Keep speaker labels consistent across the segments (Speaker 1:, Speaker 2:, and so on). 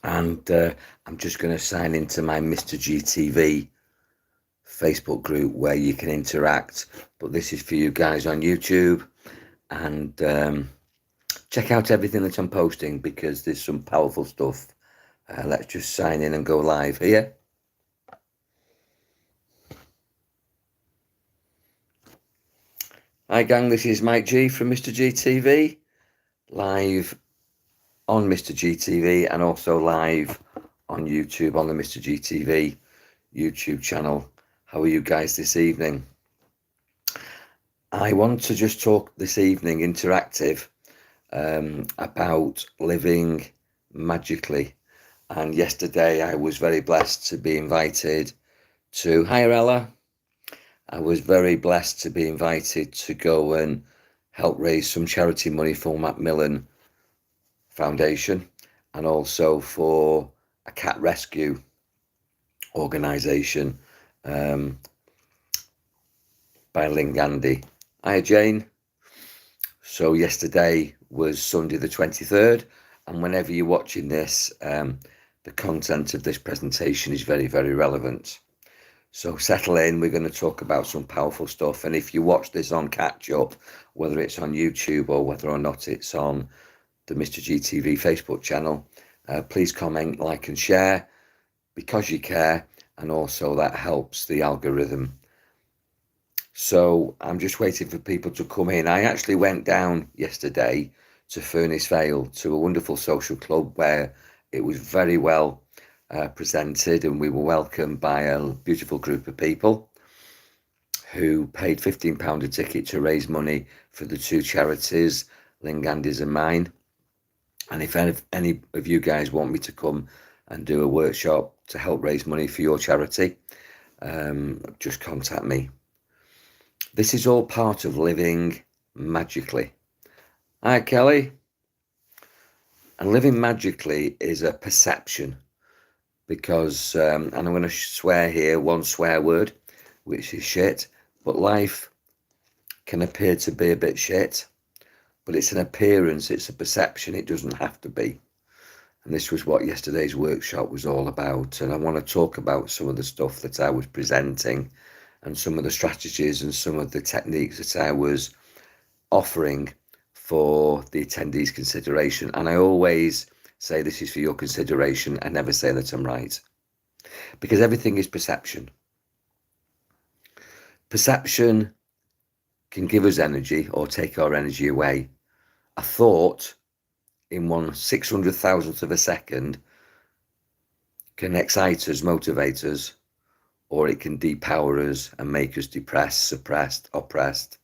Speaker 1: And I'm just going to sign into my Mr. GTV Facebook group where you can interact. But this is for you guys on YouTube. And check out everything that I'm posting because there's some powerful stuff. Let's just sign in and go live here. Hi gang, this is Mike G from Mr. GTV, live on Mr. GTV and also live on YouTube on the Mr. GTV YouTube channel. How are you guys this evening? I want to just talk this evening, interactive, about living magically. And yesterday I was very blessed to be invited to, hi Ella, I was very blessed to be invited to go and help raise some charity money for Macmillan Foundation and also for a cat rescue organisation by Lingandi. Hi Jane. So yesterday was Sunday the 23rd, and whenever you're watching this, the content of this presentation is very, very relevant. So settle in, we're going to talk about some powerful stuff. And if you watch this on catch up, whether it's on YouTube or whether or not it's on the Mr. GTV Facebook channel, please comment, like and share because you care, and also that helps the algorithm. So I'm just waiting for people to come in. I actually went down yesterday to Furnace Vale to a wonderful social club where it was very well presented, and we were welcomed by a beautiful group of people who paid £15 a ticket to raise money for the two charities, Lingandis and mine. And if any of you guys want me to come and do a workshop to help raise money for your charity, just contact me. This is all part of living magically. Hi, Kelly. And living magically is a perception because, and I'm going to swear here, one swear word, which is shit, but life can appear to be a bit shit, but it's an appearance, it's a perception, it doesn't have to be. And this was what yesterday's workshop was all about. And I want to talk about some of the stuff that I was presenting and some of the strategies and some of the techniques that I was offering for the attendees' consideration. And I always say this is for your consideration. I never say that I'm right, because everything is perception. Perception can give us energy or take our energy away. A thought in 1/600,000th of a second can excite us, motivate us, or it can depower us and make us depressed, suppressed, oppressed.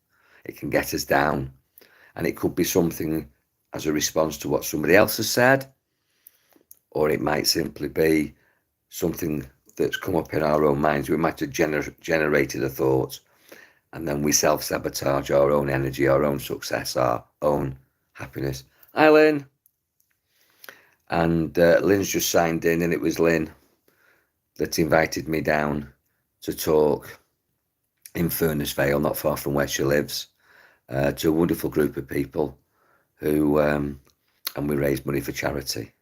Speaker 1: It can get us down. And it could be something as a response to what somebody else has said, or it might simply be something that's come up in our own minds. We might have generated a thought, and then we self-sabotage our own energy, our own success, our own happiness. Hi, Lynn. And Lynn's just signed in, and it was Lynn that invited me down to talk in Furnace Vale, not far from where she lives, to a wonderful group of people who, and we raised money for charity.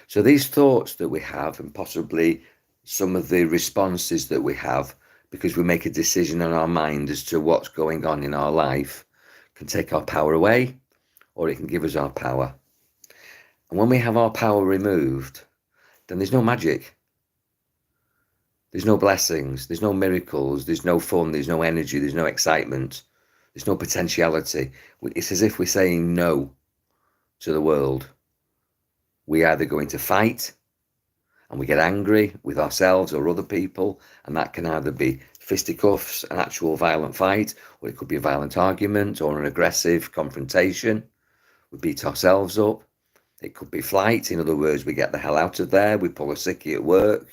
Speaker 1: So these thoughts that we have, and possibly some of the responses that we have, because we make a decision in our mind as to what's going on in our life, can take our power away, or it can give us our power. And when we have our power removed, then there's no magic. There's no blessings, there's no miracles, there's no fun, there's no energy, there's no excitement, there's no potentiality. It's as if we're saying no to the world. We either go into fight and we get angry with ourselves or other people, and that can either be fisticuffs, an actual violent fight, or it could be a violent argument or an aggressive confrontation. We beat ourselves up. It could be flight, in other words, we get the hell out of there, we pull a sickie at work,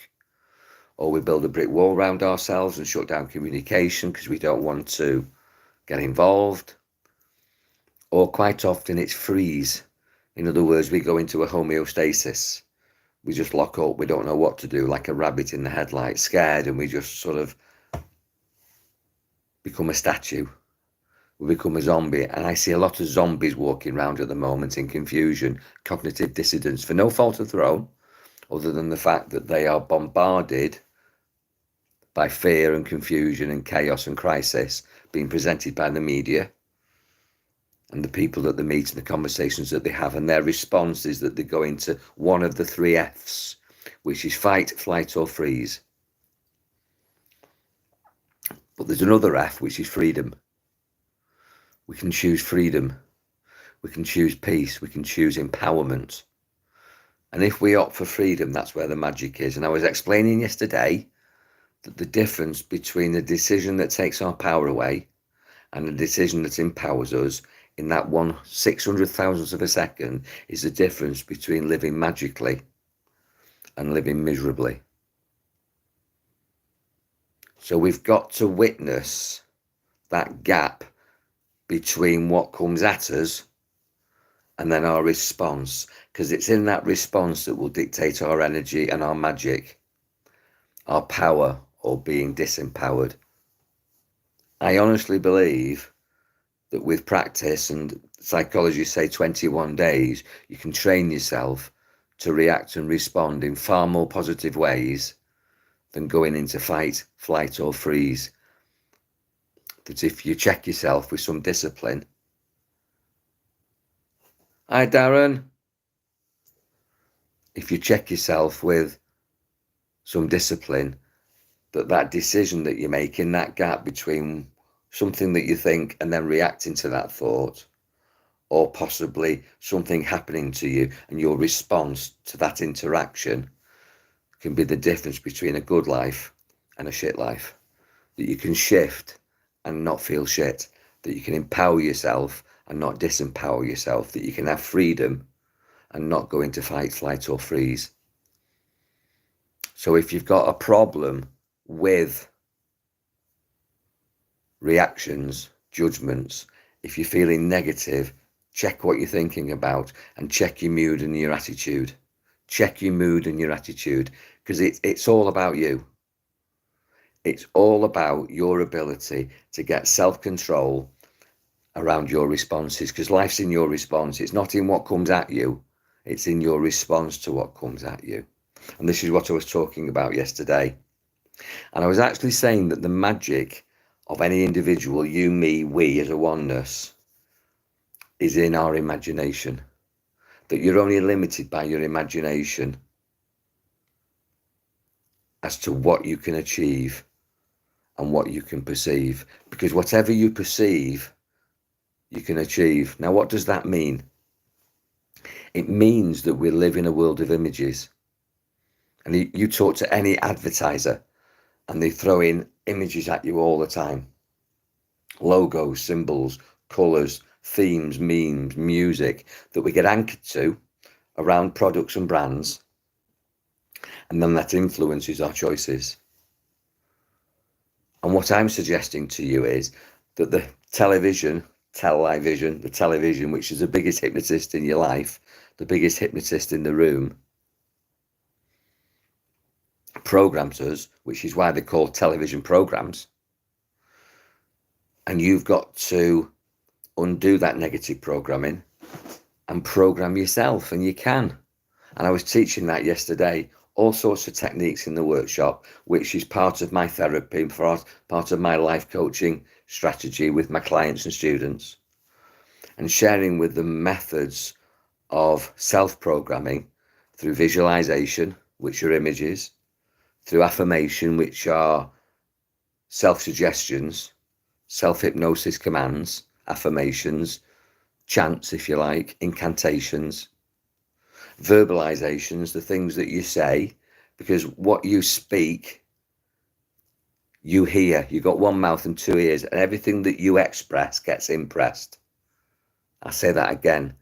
Speaker 1: or we build a brick wall around ourselves and shut down communication because we don't want to get involved. Or quite often it's freeze. In other words, we go into a homeostasis. We just lock up, we don't know what to do, like a rabbit in the headlights, scared, and we just sort of become a statue. We become a zombie. And I see a lot of zombies walking around at the moment in confusion, cognitive dissonance, for no fault of their own, other than the fact that they are bombarded by fear and confusion and chaos and crisis being presented by the media and the people that they meet and the conversations that they have. And their response is that they go into one of the three F's, which is fight, flight, or freeze. But there's another F, which is freedom. We can choose freedom. We can choose peace. We can choose empowerment. And if we opt for freedom, that's where the magic is. And I was explaining yesterday that the difference between the decision that takes our power away and the decision that empowers us in that 1/600,000th of a second is the difference between living magically and living miserably. So we've got to witness that gap between what comes at us and then our response, because it's in that response that will dictate our energy and our magic, our power or being disempowered. I honestly believe that with practice, and psychologists say 21 days, you can train yourself to react and respond in far more positive ways than going into fight, flight, or freeze. That if you check yourself with some discipline. Hi, Darren. If you check yourself with some discipline, that decision that you make in that gap between something that you think and then reacting to that thought, or possibly something happening to you and your response to that interaction can be the difference between a good life and a shit life. That you can shift and not feel shit, that you can empower yourself and not disempower yourself, that you can have freedom and not go into fight, flight, or freeze. So if you've got a problem with reactions, judgments, if you're feeling negative, check what you're thinking about and check your mood and your attitude. Check your mood and your attitude, because it's all about you. It's all about your ability to get self-control around your responses, because life's in your response. It's not in what comes at you. It's in your response to what comes at you. And this is what I was talking about yesterday. And I was actually saying that the magic of any individual, you, me, we as a oneness, is in our imagination. That you're only limited by your imagination as to what you can achieve and what you can perceive. Because whatever you perceive, you can achieve. Now, what does that mean? It means that we live in a world of images. And you talk to any advertiser and they throw in images at you all the time. Logos, symbols, colours, themes, memes, music that we get anchored to around products and brands. And then that influences our choices. And what I'm suggesting to you is that the television, which is the biggest hypnotist in your life, the biggest hypnotist in the room, programs us, which is why they're called television programs. And you've got to undo that negative programming and program yourself, and you can. And I was teaching that yesterday, all sorts of techniques in the workshop, which is part of my therapy, part of my life coaching strategy with my clients and students, and sharing with them methods of self-programming through visualization, which are images, through affirmation, which are self-suggestions, self-hypnosis commands, affirmations, chants, if you like, incantations, verbalizations, the things that you say, because what you speak, you hear. You've got one mouth and two ears, and everything that you express gets impressed. I'll say that again.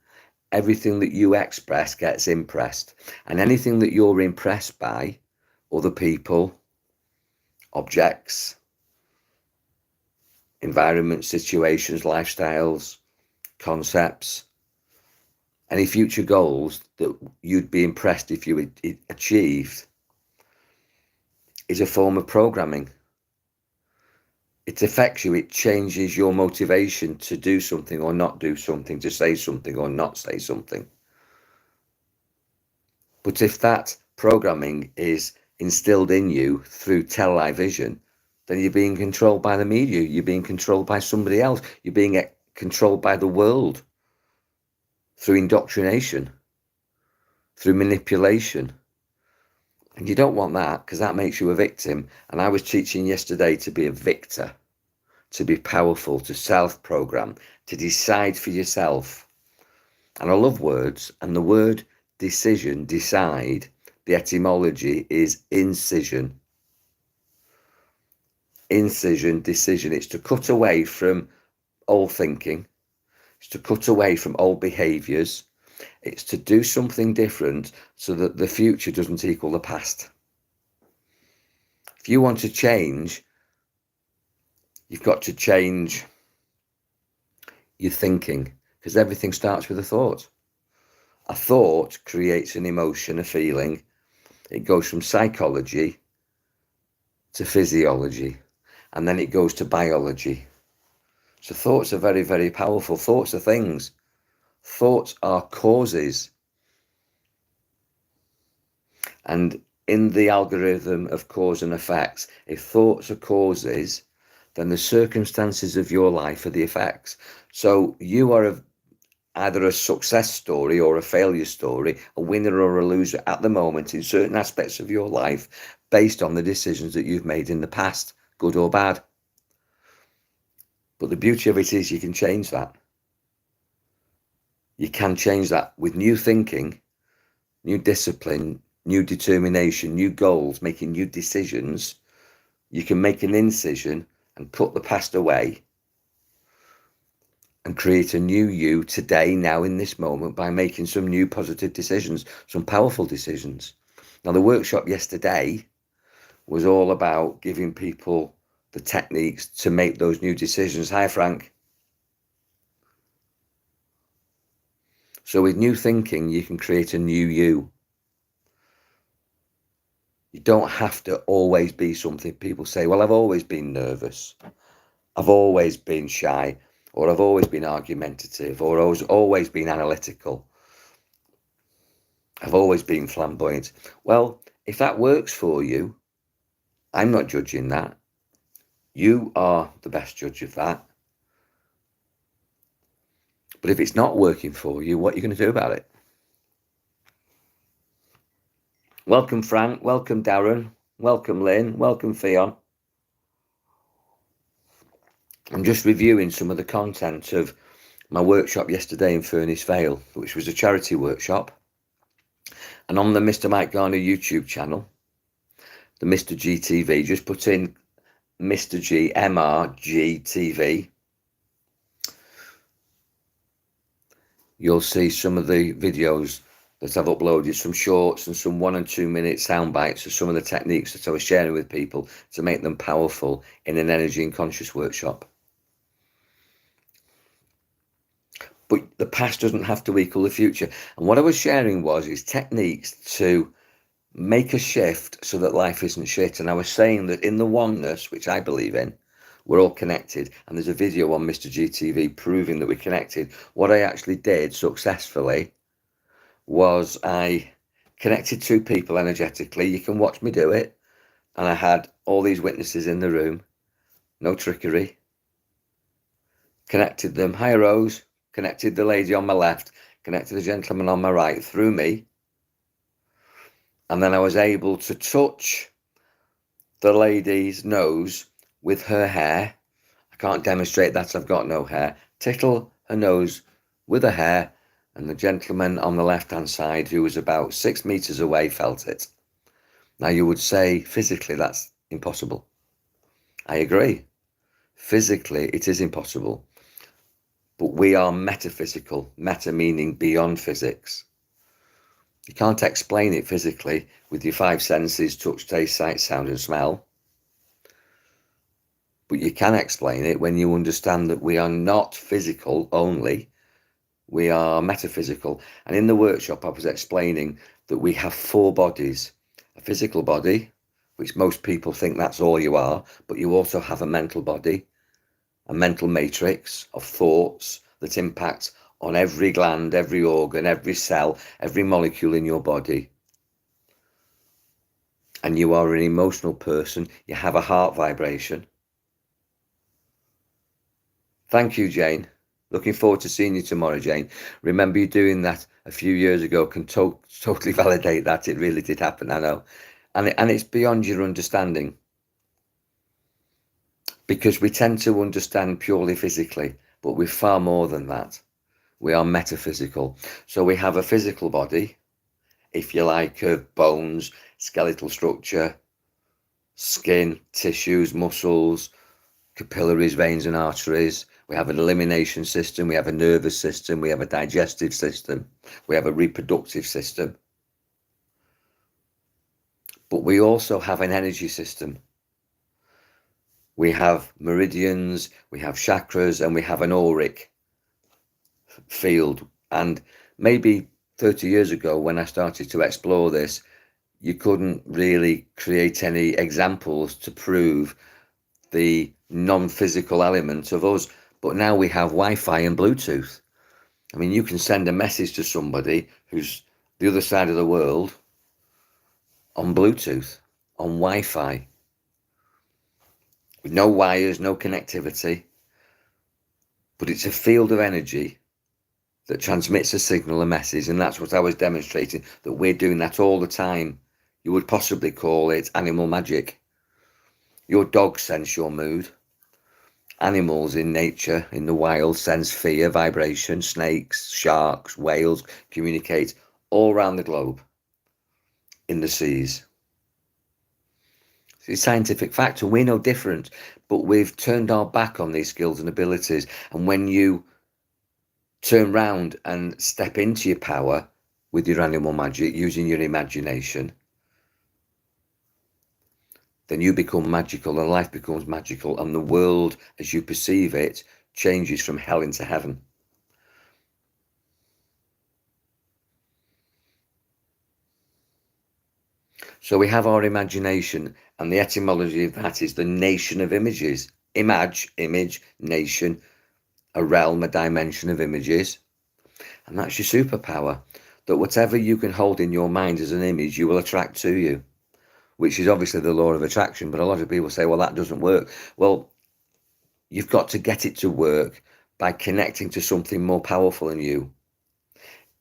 Speaker 1: Everything that you express gets impressed, and anything that you're impressed by, other people, objects, environments, situations, lifestyles, concepts, any future goals that you'd be impressed if you achieved, is a form of programming. It affects you. It changes your motivation to do something or not do something, to say something or not say something. But if that programming is instilled in you through television, then you're being controlled by the media, you're being controlled by somebody else, you're being controlled by the world through indoctrination, through manipulation. And you don't want that, because that makes you a victim. And I was teaching yesterday to be a victor, to be powerful, to self-program, to decide for yourself. And I love words, and the word decision, decide, the etymology is incision. Incision, decision. It's to cut away from old thinking. It's to cut away from old behaviours. It's to do something different so that the future doesn't equal the past. If you want to change, you've got to change your thinking, because everything starts with a thought. A thought creates an emotion, a feeling. It goes from psychology to physiology, and then it goes to biology. So thoughts are very, very powerful. Thoughts are things. Thoughts are causes. And in the algorithm of cause and effects, if thoughts are causes, then the circumstances of your life are the effects. So you are either a success story or a failure story, a winner or a loser at the moment in certain aspects of your life, based on the decisions that you've made in the past, good or bad. But the beauty of it is you can change that. You can change that with new thinking, new discipline, new determination, new goals, making new decisions. You can make an incision and put the past away and create a new you today, now in this moment, by making some new positive decisions, some powerful decisions. Now, the workshop yesterday was all about giving people the techniques to make those new decisions. Hi, Frank. So with new thinking, you can create a new you. You don't have to always be something. People say, well, I've always been nervous. I've always been shy, or I've always been argumentative, or I've always been analytical. I've always been flamboyant. Well, if that works for you, I'm not judging that. You are the best judge of that. But if it's not working for you, what are you going to do about it? Welcome, Frank. Welcome, Darren. Welcome, Lynn. Welcome, Theon. I'm just reviewing some of the content of my workshop yesterday in Furnace Vale, which was a charity workshop. And on the Mr. Mike Garner YouTube channel, the Mr. G TV, just put in Mr. G, MRG TV. You'll see some of the videos that I've uploaded, some shorts and some 1 and 2 minute sound bites of some of the techniques that I was sharing with people to make them powerful in an energy and conscious workshop. But the past doesn't have to equal the future. And what I was sharing is techniques to make a shift so that life isn't shit. And I was saying that in the oneness, which I believe in, we're all connected. And there's a video on Mr. GTV proving that we're connected. What I actually did successfully was I connected 2 people energetically. You can watch me do it. And I had all these witnesses in the room. No trickery. Connected them. Hi, Rose. Connected the lady on my left. Connected the gentleman on my right through me. And then I was able to touch the lady's nose with her hair. I can't demonstrate that, I've got no hair. Tickle her nose with her hair, and the gentleman on the left-hand side, who was about 6 meters away, felt it. Now, you would say physically that's impossible. I agree. Physically, it is impossible. But we are metaphysical, meta meaning beyond physics. You can't explain it physically with your 5 senses, touch, taste, sight, sound and smell. But you can explain it when you understand that we are not physical only, we are metaphysical. And in the workshop, I was explaining that we have 4 bodies. A physical body, which most people think that's all you are, but you also have a mental body, a mental matrix of thoughts that impact on every gland, every organ, every cell, every molecule in your body. and you are an emotional person, you have a heart vibration. Thank you, Jane. Looking forward to seeing you tomorrow, Jane. Remember you doing that a few years ago can totally validate that. It really did happen, I know. And it's beyond your understanding. Because we tend to understand purely physically, but we're far more than that. We are metaphysical. So we have a physical body, if you like, of bones, skeletal structure, skin, tissues, muscles, capillaries, veins and arteries. We have an elimination system, we have a nervous system, we have a digestive system, we have a reproductive system. But we also have an energy system. We have meridians, we have chakras, and we have an auric field. And maybe 30 years ago, when I started to explore this, you couldn't really create any examples to prove the non-physical element of us. But now we have Wi-Fi and Bluetooth. I mean, you can send a message to somebody who's the other side of the world on Bluetooth, on Wi-Fi, with no wires, no connectivity. But it's a field of energy that transmits a signal, a message, and that's what I was demonstrating, that we're doing that all the time. You would possibly call it animal magic. Your dog sense your mood. Animals in nature, in the wild, sense fear, vibration. Snakes, sharks, whales communicate all around the globe, in the seas. It's a scientific fact, and we're no different, but we've turned our back on these skills and abilities. And when you turn round and step into your power with your animal magic, using your imagination, then you become magical, and life becomes magical, and the world as you perceive it changes from hell into heaven. So we have our imagination, and the etymology of that is the nation of images. Image, nation, a realm, a dimension of images. And that's your superpower, that whatever you can hold in your mind as an image, you will attract to you, which is obviously the law of attraction. But a lot of people say, well, that doesn't work. Well, you've got to get it to work by connecting to something more powerful than you.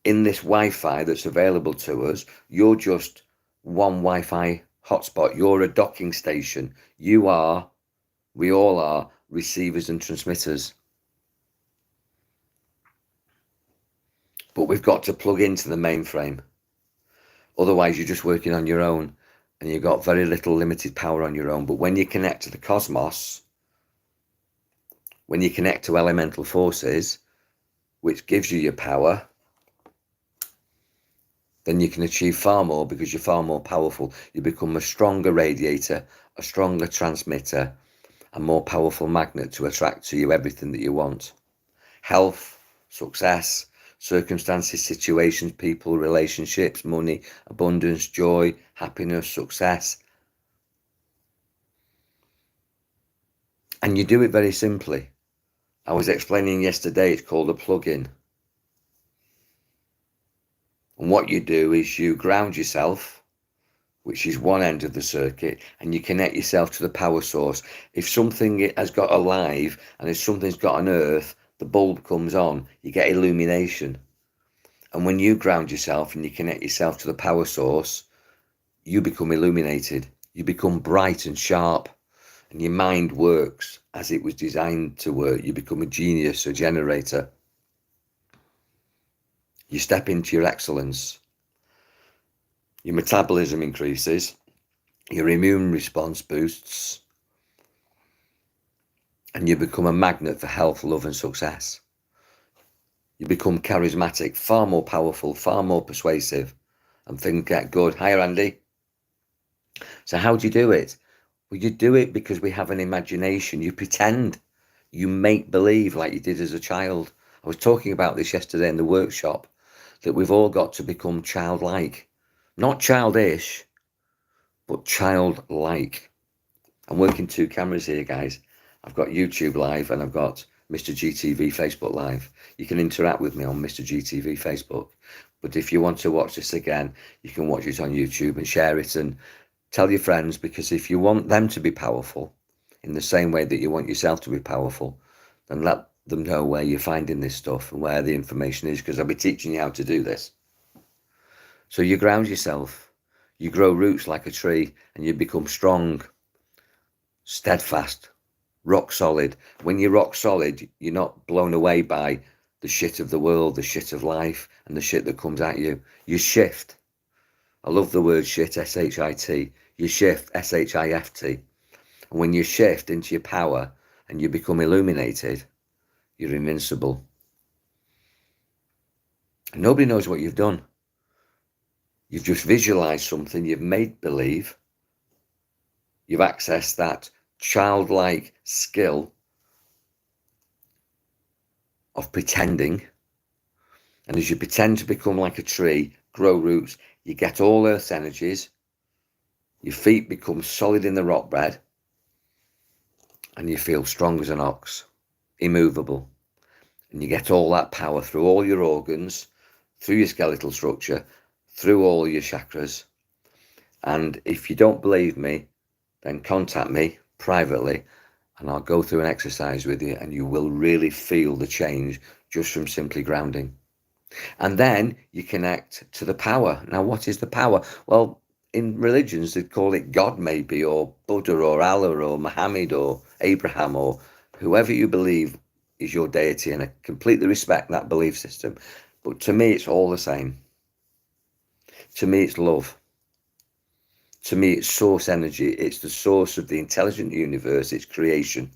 Speaker 1: In this Wi-Fi that's available to us, you're just one Wi-Fi hotspot. You're a docking station. We all are receivers and transmitters. But we've got to plug into the mainframe. Otherwise, you're just working on your own, and you've got very little limited power on your own. But when you connect to the cosmos, when you connect to elemental forces, which gives you your power, then you can achieve far more, because you're far more powerful. You become a stronger radiator, a stronger transmitter, a more powerful magnet to attract to you everything that you want. Health, success, circumstances, situations, people, relationships, money, abundance, joy, happiness, success. And you do it very simply. I was explaining yesterday, it's called a plug-in. And what you do is you ground yourself, which is one end of the circuit, and you connect yourself to the power source. If something has got a live, and if something's got an earth, the bulb comes on, you get illumination. And when you ground yourself and you connect yourself to the power source, you become illuminated. You become bright and sharp, and your mind works as it was designed to work. You become a genius, a generator. You step into your excellence. Your metabolism increases. Your immune response boosts. And you become a magnet for health, love and success. You become charismatic, far more powerful, far more persuasive, and things get good. Hi, Randy. So how do you do it? Well, you do it because we have an imagination. You pretend. You make believe like you did as a child. I was talking about this yesterday in the workshop, that we've all got to become childlike. Not childish, but childlike. I'm working two cameras here, guys. I've got YouTube Live and I've got Mr. GTV Facebook Live. You can interact with me on Mr. GTV Facebook. But if you want to watch this again, you can watch it on YouTube and share it and Tell your friends, because if you want them to be powerful in the same way that you want yourself to be powerful, then let them know where you're finding this stuff and where the information is, because I'll be teaching you how to do this. So you ground yourself, you grow roots like a tree, and you become strong, steadfast, rock solid. When you're rock solid, you're not blown away by the shit of the world, the shit of life, and the shit that comes at you. You shift. I love the word shit, S-H-I-T. You shift, S-H-I-F-T. And when you shift into your power and you become illuminated, you're invincible. And nobody knows what you've done. You've just visualized something, you've made believe, you've accessed that childlike skill of pretending. And as you pretend to become like a tree, grow roots, you get all earth's energies, your feet become solid in the rock bed, and you feel strong as an ox, immovable. And you get all that power through all your organs, through your skeletal structure, through all your chakras. And if you don't believe me, then contact me privately and I'll go through an exercise with you, and you will really feel the change just from simply grounding. And then you connect to the power. Now, what is the power? Well, in religions, they'd call it God, maybe, or Buddha, or Allah, or Muhammad, or Abraham, or whoever you believe is your deity, and I completely respect that belief system. But to me, it's all the same. To me, it's love. To me, it's source energy. It's the source of the intelligent universe. It's creation.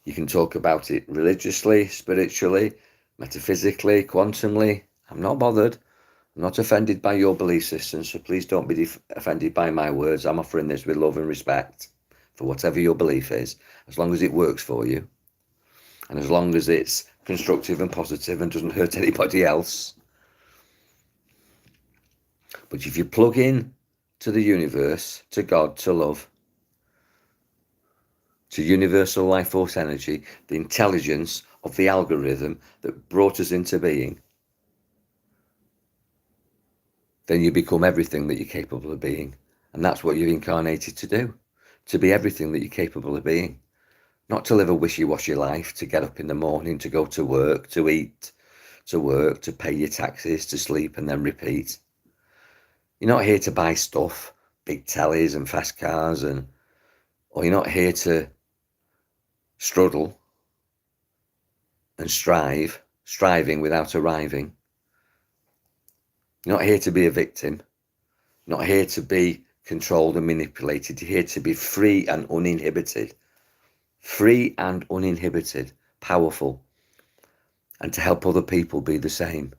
Speaker 1: You can talk about it religiously, spiritually, metaphysically, quantumly. I'm not bothered. I'm not offended by your belief system, so please don't be offended by my words. I'm offering this with love and respect for whatever your belief is, as long as it works for you, and as long as it's constructive and positive and doesn't hurt anybody else. But if you plug in to the universe, to God, to love, to universal life force energy, the intelligence of the algorithm that brought us into being, then you become everything that you're capable of being. And that's what you're incarnated to do, to be everything that you're capable of being. Not to live a wishy-washy life, to get up in the morning, to go to work, to eat, to work, to pay your taxes, to sleep and then repeat. You're not here to buy stuff, big tellies and fast cars, or you're not here to struggle and striving without arriving. You're not here to be a victim, not here to be controlled and manipulated. You're here to be free and uninhibited, powerful, and to help other people be the same.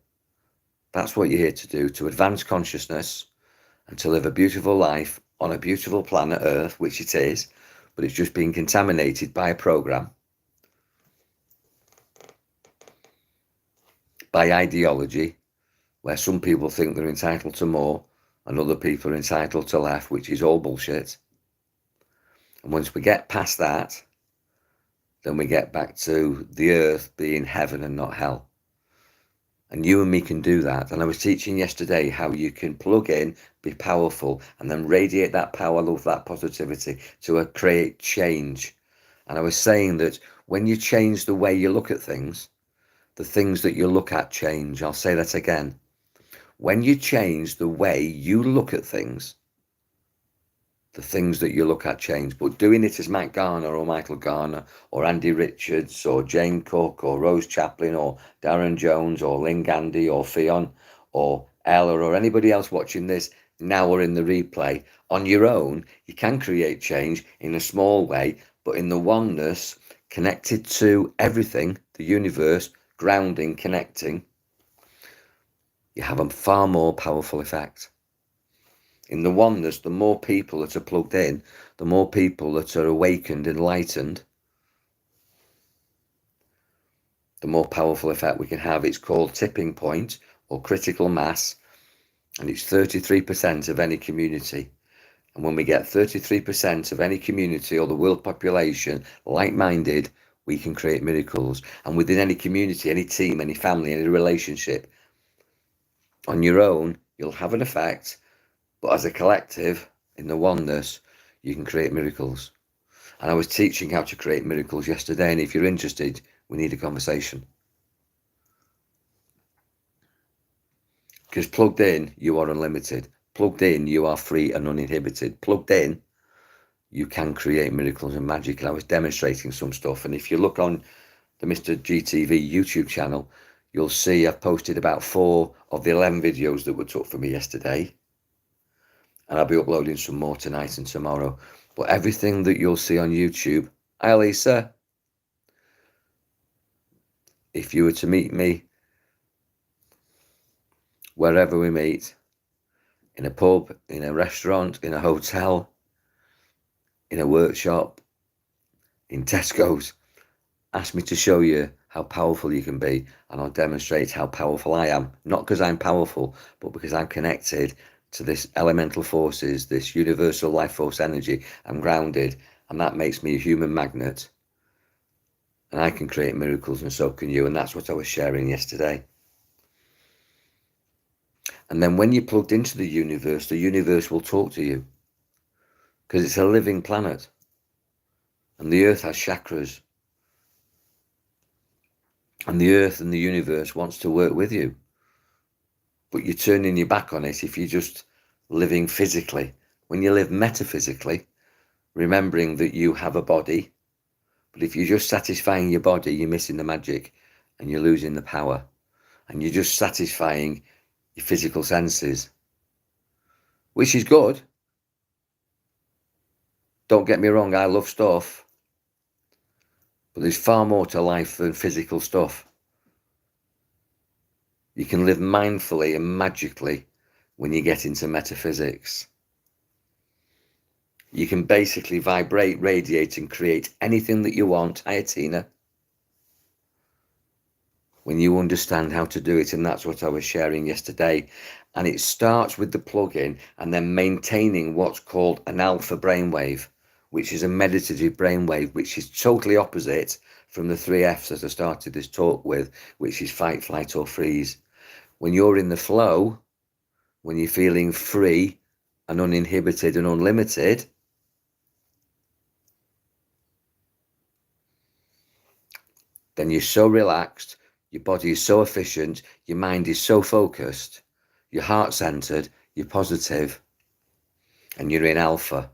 Speaker 1: That's what you're here to do, to advance consciousness and to live a beautiful life on a beautiful planet Earth, which it is, but it's just been contaminated by a program, by ideology, where some people think they're entitled to more and other people are entitled to less, which is all bullshit. And once we get past that, then we get back to the earth being heaven and not hell. And you and me can do that. And I was teaching yesterday how you can plug in, be powerful, and then radiate that power, love, that positivity to create change. And I was saying that when you change the way you look at things, the things that you look at change. I'll say that again. When you change the way you look at things, the things that you look at change. But doing it as Matt Garner or Michael Garner or Andy Richards or Jane Cook or Rose Chaplin or Darren Jones or Lynn Gandy or Fionn or Ella or anybody else watching this now or in the replay, on your own, you can create change in a small way, but in the oneness, connected to everything, the universe, grounding, connecting, you have a far more powerful effect. In the oneness, the more people that are plugged in, the more people that are awakened, enlightened, the more powerful effect we can have. It's called tipping point or critical mass, and it's 33% of any community. And when we get 33% of any community or the world population like-minded, we can create miracles. And within any community, any team, any family, any relationship, on your own, you'll have an effect. But as a collective, in the oneness, you can create miracles. And I was teaching how to create miracles yesterday, and if you're interested, we need a conversation. Because plugged in, you are unlimited. Plugged in, you are free and uninhibited. Plugged in, you can create miracles and magic. And I was demonstrating some stuff. And if you look on the Mr. GTV YouTube channel, you'll see I've posted about 4 of the 11 videos that were took for me yesterday. And I'll be uploading some more tonight and tomorrow. But everything that you'll see on YouTube, hi Lisa, if you were to meet me wherever we meet, in a pub, in a restaurant, in a hotel, in a workshop, in Tesco's, ask me to show you how powerful you can be, and I'll demonstrate how powerful I am. Not because I'm powerful, but because I'm connected to this elemental forces, this universal life force energy. I'm grounded, and that makes me a human magnet. And I can create miracles, and so can you. And that's what I was sharing yesterday. And then when you're plugged into the universe will talk to you, because it's a living planet. And the earth has chakras. And the earth and the universe wants to work with you. But you're turning your back on it if you're just living physically. When you live metaphysically, remembering that you have a body, but if you're just satisfying your body, you're missing the magic and you're losing the power. And you're just satisfying your physical senses, which is good. Don't get me wrong, I love stuff. But there's far more to life than physical stuff. You can live mindfully and magically when you get into metaphysics. You can basically vibrate, radiate, and create anything that you want. Hiya, Tina. When you understand how to do it, and that's what I was sharing yesterday. And it starts with the plug-in and then maintaining what's called an alpha brainwave, which is a meditative brainwave, which is totally opposite from the 3 Fs that I started this talk with, which is fight, flight, or freeze. When you're in the flow, when you're feeling free and uninhibited and unlimited, then you're so relaxed, your body is so efficient, your mind is so focused, you're heart-centered, you're positive, and you're in alpha.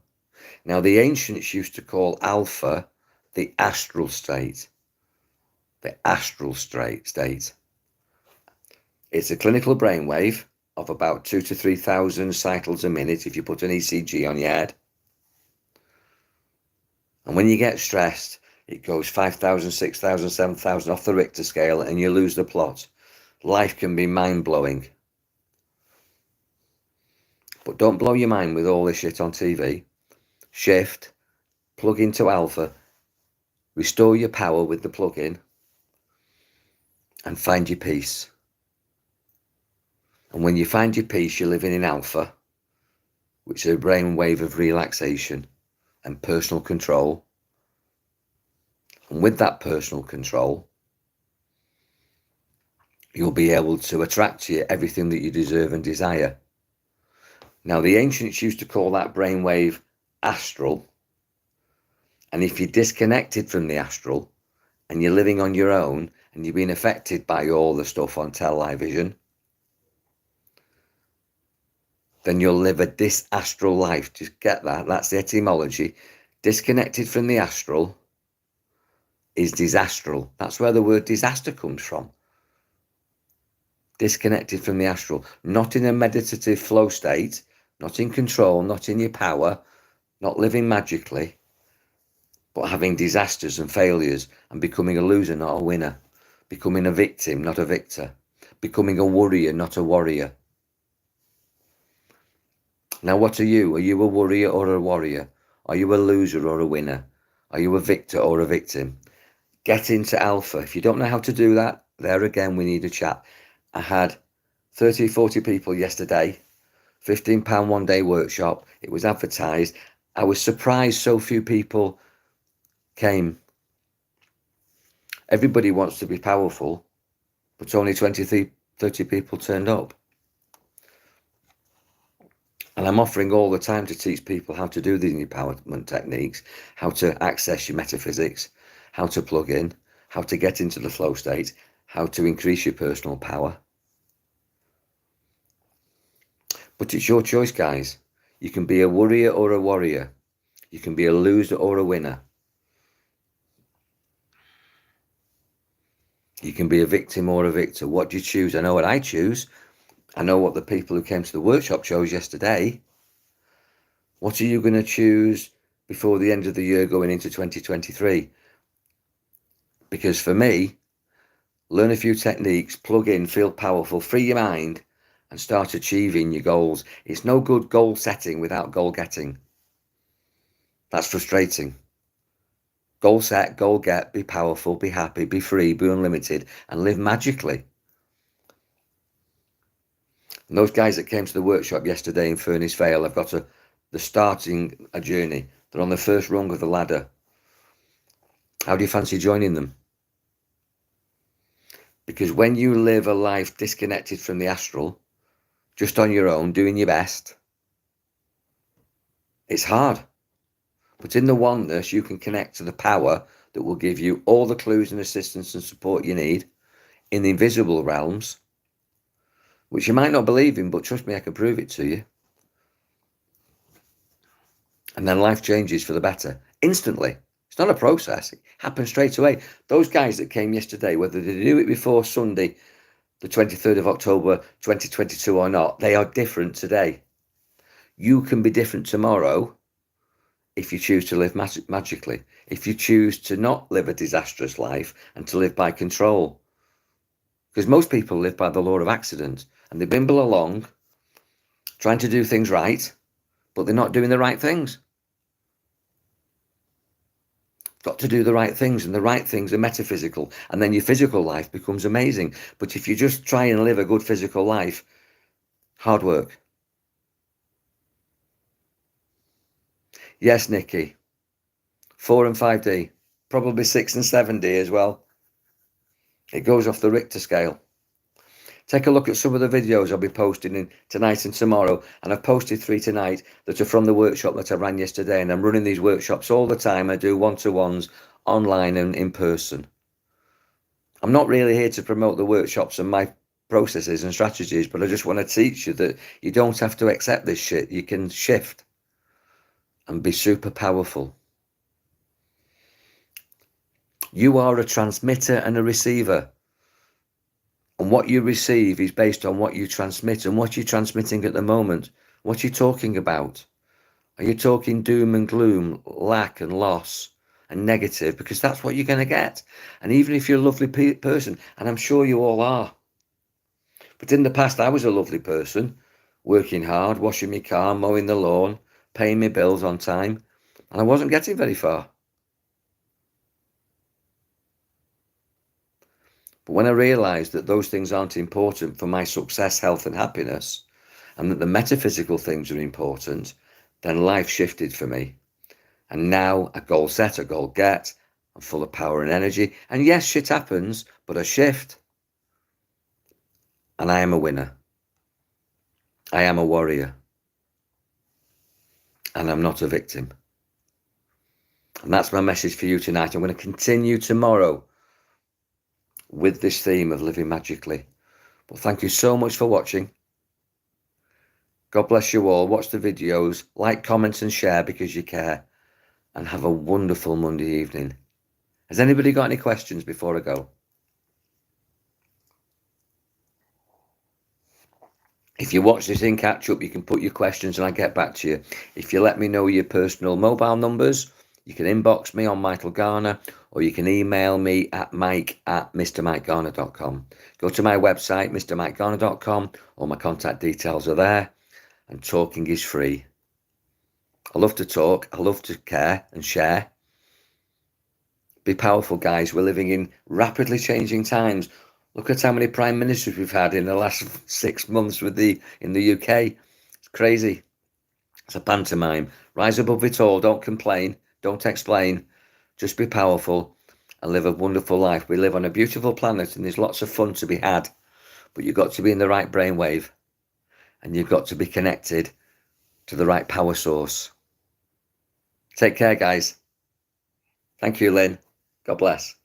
Speaker 1: Now, the ancients used to call alpha the astral state. The astral state. It's a clinical brainwave of about 2,000 to 3,000 cycles a minute if you put an ECG on your head. And when you get stressed, it goes 5,000, 6,000, 7,000 off the Richter scale and you lose the plot. Life can be mind-blowing. But don't blow your mind with all this shit on TV. Shift, plug into alpha, restore your power with the plug-in, and find your peace. And when you find your peace, you're living in alpha, which is a brainwave of relaxation and personal control. And with that personal control, you'll be able to attract to you everything that you deserve and desire. Now, the ancients used to call that brainwave astral. And if you're disconnected from the astral and you're living on your own and you're being affected by all the stuff on television, then you'll live a disastral life. Just get that. That's the etymology. Disconnected from the astral is disastral. That's where the word disaster comes from. Disconnected from the astral. Not in a meditative flow state, not in control, not in your power, not living magically, but having disasters and failures and becoming a loser, not a winner. Becoming a victim, not a victor. Becoming a worrier, not a warrior. Now, what are you? Are you a warrior or a warrior? Are you a loser or a winner? Are you a victor or a victim? Get into alpha. If you don't know how to do that, there again, we need a chat. I had 30, 40 people yesterday, £15 one-day workshop. It was advertised. I was surprised so few people came. Everybody wants to be powerful, but only 20, 30 people turned up. And I'm offering all the time to teach people how to do these empowerment techniques, how to access your metaphysics, how to plug in, how to get into the flow state, how to increase your personal power. But it's your choice, guys. You can be a worrier or a warrior. You can be a loser or a winner. You can be a victim or a victor. What do you choose? I know what I choose. I know what the people who came to the workshop chose yesterday. What are you going to choose before the end of the year going into 2023? Because for me, learn a few techniques, plug in, feel powerful, free your mind, and start achieving your goals. It's no good goal setting without goal getting. That's frustrating. Goal set, goal get, be powerful, be happy, be free, be unlimited, and live magically. And those guys that came to the workshop yesterday in Furnace Vale have got they're starting a journey. They're on the first rung of the ladder. How do you fancy joining them? Because when you live a life disconnected from the astral, just on your own, doing your best, it's hard. But in the oneness, you can connect to the power that will give you all the clues and assistance and support you need in the invisible realms, which you might not believe in, but trust me, I can prove it to you. And then life changes for the better instantly. It's not a process. It happens straight away. Those guys that came yesterday, whether they do it before Sunday, the 23rd of October, 2022 or not, they are different today. You can be different tomorrow if you choose to live magically. If you choose to not live a disastrous life and to live by control. Because most people live by the law of accident and they bimble along trying to do things right, but they're not doing the right things. Got to do the right things, and the right things are metaphysical, and then your physical life becomes amazing. But if you just try and live a good physical life, hard work. Yes, Nikki. 4 and 5D, probably 6 and 7D as well. It goes off the Richter scale. Take a look at some of the videos I'll be posting in tonight and tomorrow, and I've posted 3 tonight that are from the workshop that I ran yesterday, and I'm running these workshops all the time. I do one-to-ones online and in person. I'm not really here to promote the workshops and my processes and strategies, but I just want to teach you that you don't have to accept this shit. You can shift and be super powerful. You are a transmitter and a receiver. And what you receive is based on what you transmit. And what you're transmitting at the moment, what you're talking about. Are you talking doom and gloom, lack and loss and negative? Because that's what you're going to get. And even if you're a lovely person, and I'm sure you all are. But in the past, I was a lovely person, working hard, washing my car, mowing the lawn, paying my bills on time. And I wasn't getting very far. But when I realised that those things aren't important for my success, health and happiness, and that the metaphysical things are important, then life shifted for me. And now a goal set, a goal get, I'm full of power and energy. And yes, shit happens, but I shift. And I am a winner. I am a warrior. And I'm not a victim. And that's my message for you tonight. I'm going to continue tomorrow with this theme of living magically. But thank you so much for watching. God bless you all. Watch the videos, like, comment and share because you care. And have a wonderful Monday evening. Has anybody got any questions before I go? If you watch this in catch up, you can put your questions and I get back to you. If you let me know your personal mobile numbers, you can inbox me on Michael Garner, or you can email me at mike@mrmikegarner.com. Go to my website, mrmikegarner.com. All my contact details are there, and talking is free. I love to talk. I love to care and share. Be powerful, guys. We're living in rapidly changing times. Look at how many prime ministers we've had in the last 6 months in the UK. It's crazy. It's a pantomime. Rise above it all. Don't complain. Don't explain. Just be powerful and live a wonderful life. We live on a beautiful planet and there's lots of fun to be had. But you've got to be in the right brainwave. And you've got to be connected to the right power source. Take care, guys. Thank you, Lynn. God bless.